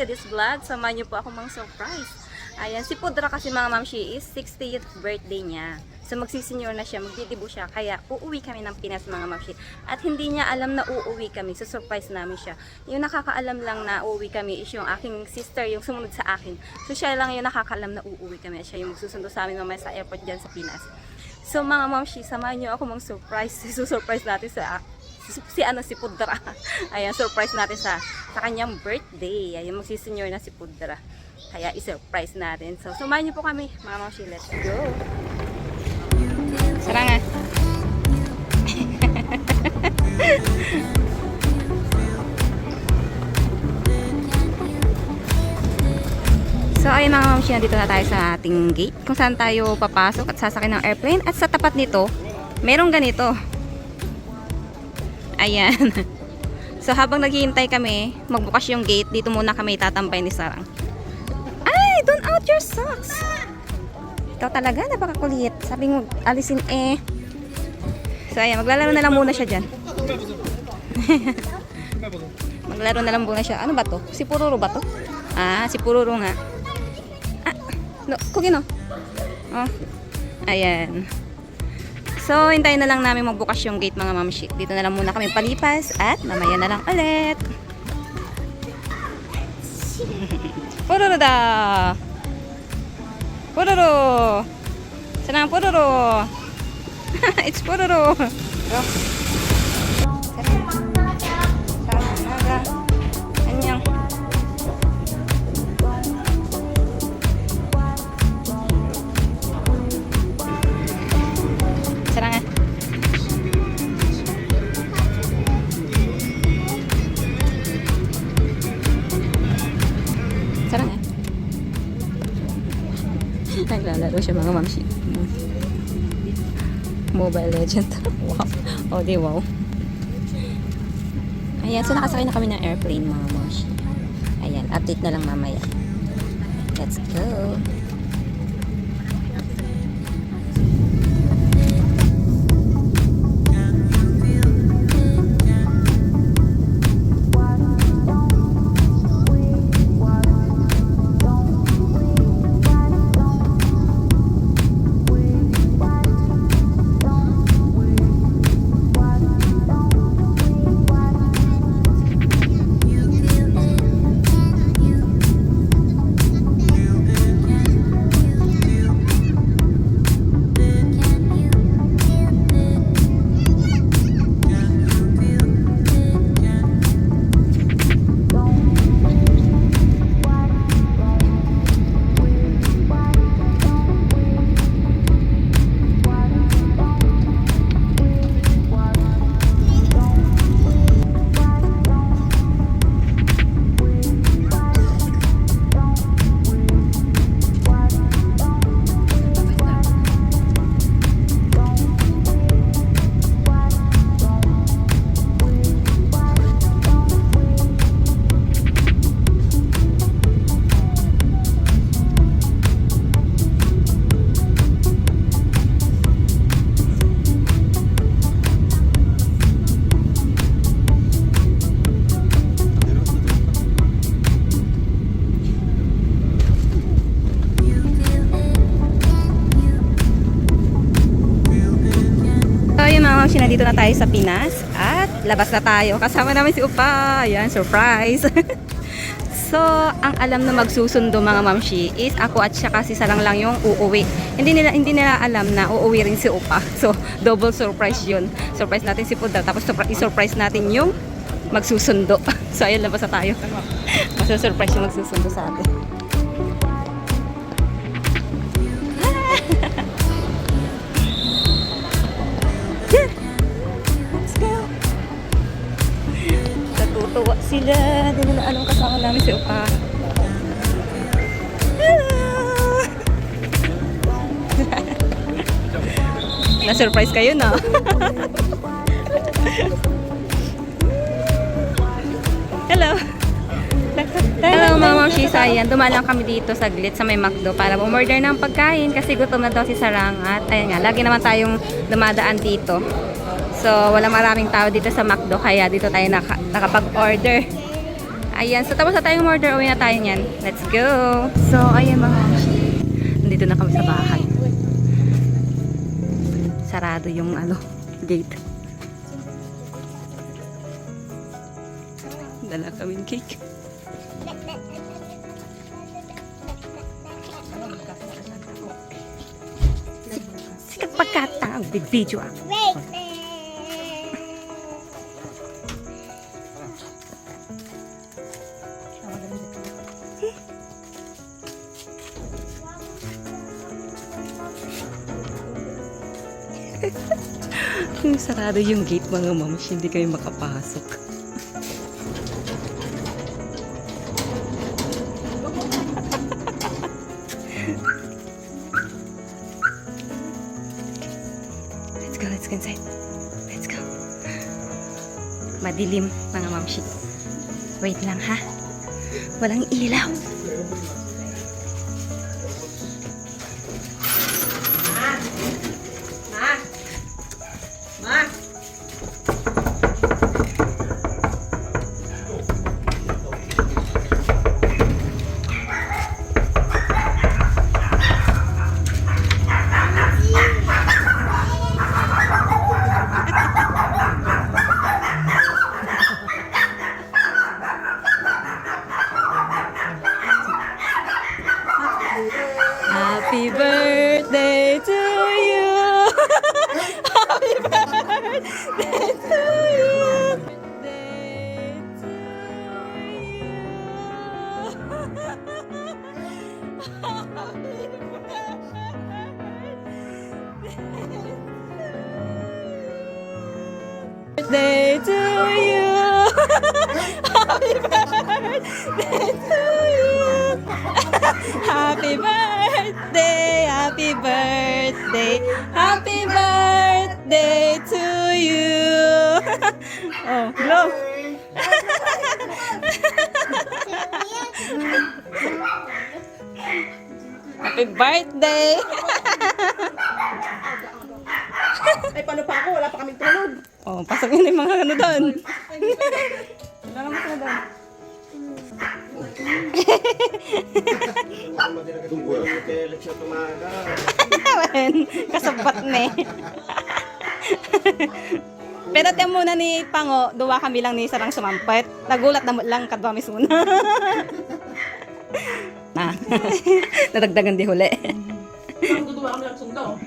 to this vlog. Samahan niyo po ako mang surprise. Ayan, si Pudra kasi mga mamshi is 60th birthday niya. So magsisenyor na siya, magdidibo siya. Kaya uuwi kami ng Pinas mga mamshi. At hindi niya alam na uuwi kami. So surprise namin siya. Yung nakakaalam lang na uuwi kami is yung aking sister, yung sumunod sa akin. So siya lang yung nakakaalam na uuwi kami. Siya yung magsusundo sa amin mamaya sa airport dyan sa Pinas. So mga mamshi, samahan niyo ako mang surprise. Susurprise natin si Pudra. Ayan, surprise natin sa kanyang birthday. Ayan, magsisenyor na si Pudra. Kaya i-surprise natin. So, sumahan niyo po kami, mga mamshi. Let's go! Sarang nga. So, ayun mga mamshi, nandito na tayo sa ating gate. Kung saan tayo papasok at sasakay ng airplane. At sa tapat nito, merong ganito. Ayan. So, habang naghihintay kami, magbukas yung gate, dito muna kami tatambay ni Sarang. Ay, don't out your socks! Ikaw talaga, napakakulit. Sabi mo, alisin eh. So, ayan, maglalaro na lang muna siya dyan. Maglaro na lang muna siya. Ano ba to? Si Pururo ba to? Ah, si Pururo nga. Ah, no, kugin no? Oh, ayan. So, hintayin na lang namin magbukas yung gate mga mamshi. Dito na lang muna kami palipas at mamaya na lang ulit. Pururo da! Pururo! Sana ang Pururo! It's Pururo! Anyang. Sana nga. Sana nga. Naglalaro siya mga mamshi. Mobile Legend. Wow. Oh, di wow. Ayan, so nakasakay na kami ng airplane mga mamshi. Ayan, update na lang mamaya. Let's go. Nandito na tayo sa Pinas at labas na tayo. Kasama namin si Upa. Ayan, surprise. So, ang alam na magsusundo mga mamshi is ako at siya kasi Sarang lang yung uuwi. Hindi nila alam na uuwi rin si Upa. So, double surprise yun. Surprise natin si Pudra. Tapos i-surprise natin yung magsusundo. So, ayan, labas na tayo. Surprise yung magsusundo sa atin. Tuwa sila. Hindi nila alam kasama namin si Upa. Hello! Na-surprise kayo, no? Hello! Hello mga mamshis. Ayan, dumalang kami dito saglit sa may McDo para umorder ng pagkain kasi gutom na daw si Sarang. At ayan nga, lagi naman tayong dumadaan dito. So, wala maraming tao dito sa McDo, kaya dito tayo nakapag-order. Ayan, so tapos na tayong order. Uwi na tayo niyan. Let's go! So, ayan mga mamshi. Nandito na kami sa bahay. Sarado yung gate. Dala kaming cake. Sikat pagkatang video ako. Sarado yung gate mga moms, hindi kami makapasok. Let's go inside. Let's go. Madilim mga mamshi. Wait lang ha. Walang ilaw. Happy birthday to you. Happy birthday to you. Birthday to you. Happy birthday to you. Happy birthday, happy birthday, happy birthday to you. Oh, blow. Happy birthday. Ay, paano pa ako? Wala pa kaming tulog. Oh, pasok yun yung mga doon. Wala naman sila doon. Kasabat na eh. Pero tiyan muna ni Pango, duwa kami lang ni sarang sumampet. Nagulat na lang kadwa misuna. Na. Nadagdagan di huli. Ang duduwa kami lang sundo.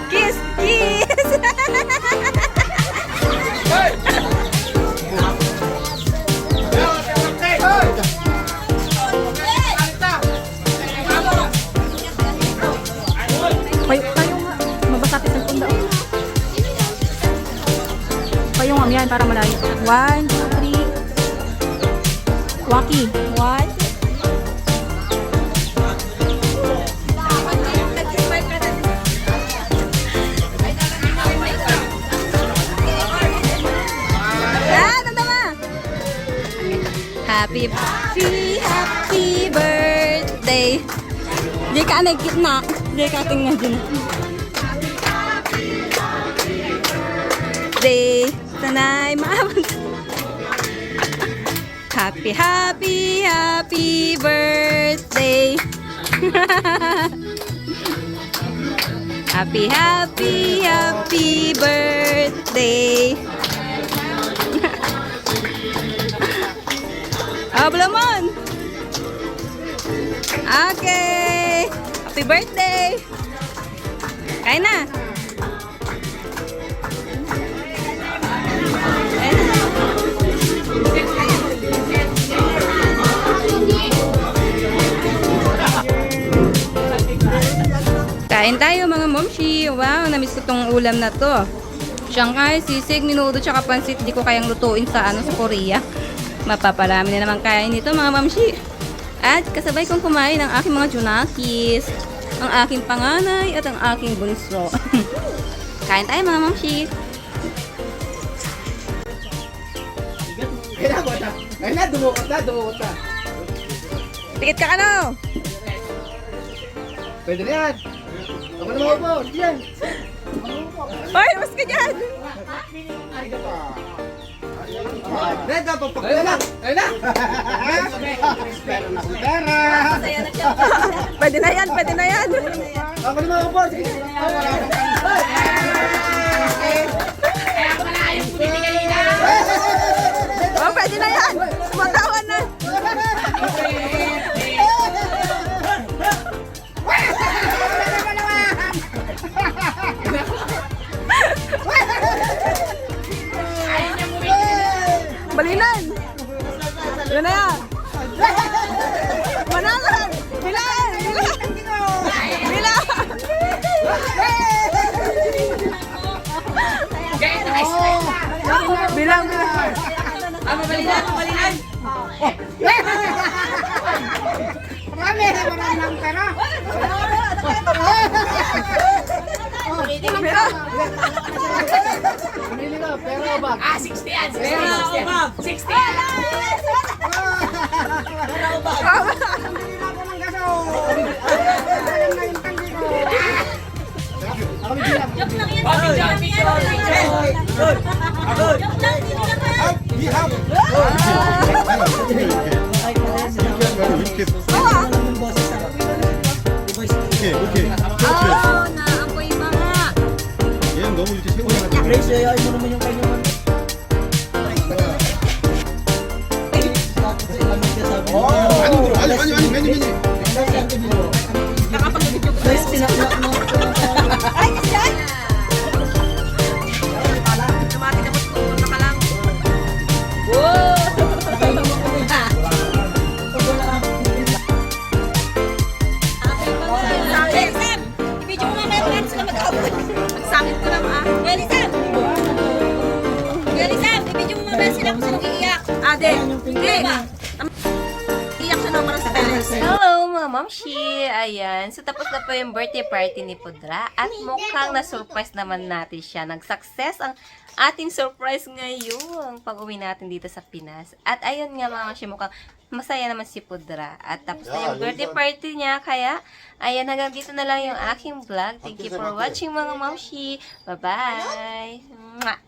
Kiss, kiss. Kayo nga, mabasapit ang punda. Kayo nga yan para malayo. 1, 2, 3. Waki. 1. Happy, happy birthday. Di ka nagkitna. Di ka tingnan dyan. Day. Tanay, maabot. Happy, happy, happy birthday. Happy, happy, happy birthday! Ablamon! Okay! Happy birthday! Kain na! Kain na! Kain tayo mga momshi. Wow, namiss ko tong ulam na to. Shanghai, sisig, minudo, tsaka pansit. Di ko kayang lutuin sa sa Korea. Mapaparami na naman kain nito mga momshi. At kasabay kong kumain ang aking mga junakis, ang aking panganay at ang aking bunso. Kain tayo mga momshi. Ay na, dumukot na. Tikit ka ano? Pwede na yan. Ako na maupo, diyan. Hoy, mas ka dyan! Reda, papakita na. Ay na. Pero na kung pera. Pwede na yan, pwede na yan. Ako na maupo. Sige. Oh, pwede na yan. Sumatawan na. Balinan! Yun na yan! Manalan! Bilan! Bilan! Bilang! Bilang! Ano balinan? Balinan! Marami ng pera. Bilang! Pumili ka, pera o bag? 60 yan! 60 Pera yan! o bag? 60 yan! Pera o bag? Pumili na ako ng gaso. Alam na yung tanggi ko. Ako bibilang. Picture! Picture! 오케이 오케이 Oh, naapoy mga! 얘는 너무 이렇게 세워놔가지고 많이 매니 Sakit ko lang Ade, hindi. Iyak siya naman sa parents. Hello mga momshi! Ayan, so tapos na po yung birthday party ni Pudra at mukhang na-surprise naman natin siya. Nag-success ang ating surprise ngayon pag-uwi natin dito sa Pinas. At ayun nga mga momshi, mukhang masaya naman si Pudra. At tapos na yung birthday party niya, kaya ayan, hanggang dito na lang yung aking vlog. Thank you for watching mga momshi. Bye-bye! Mwah!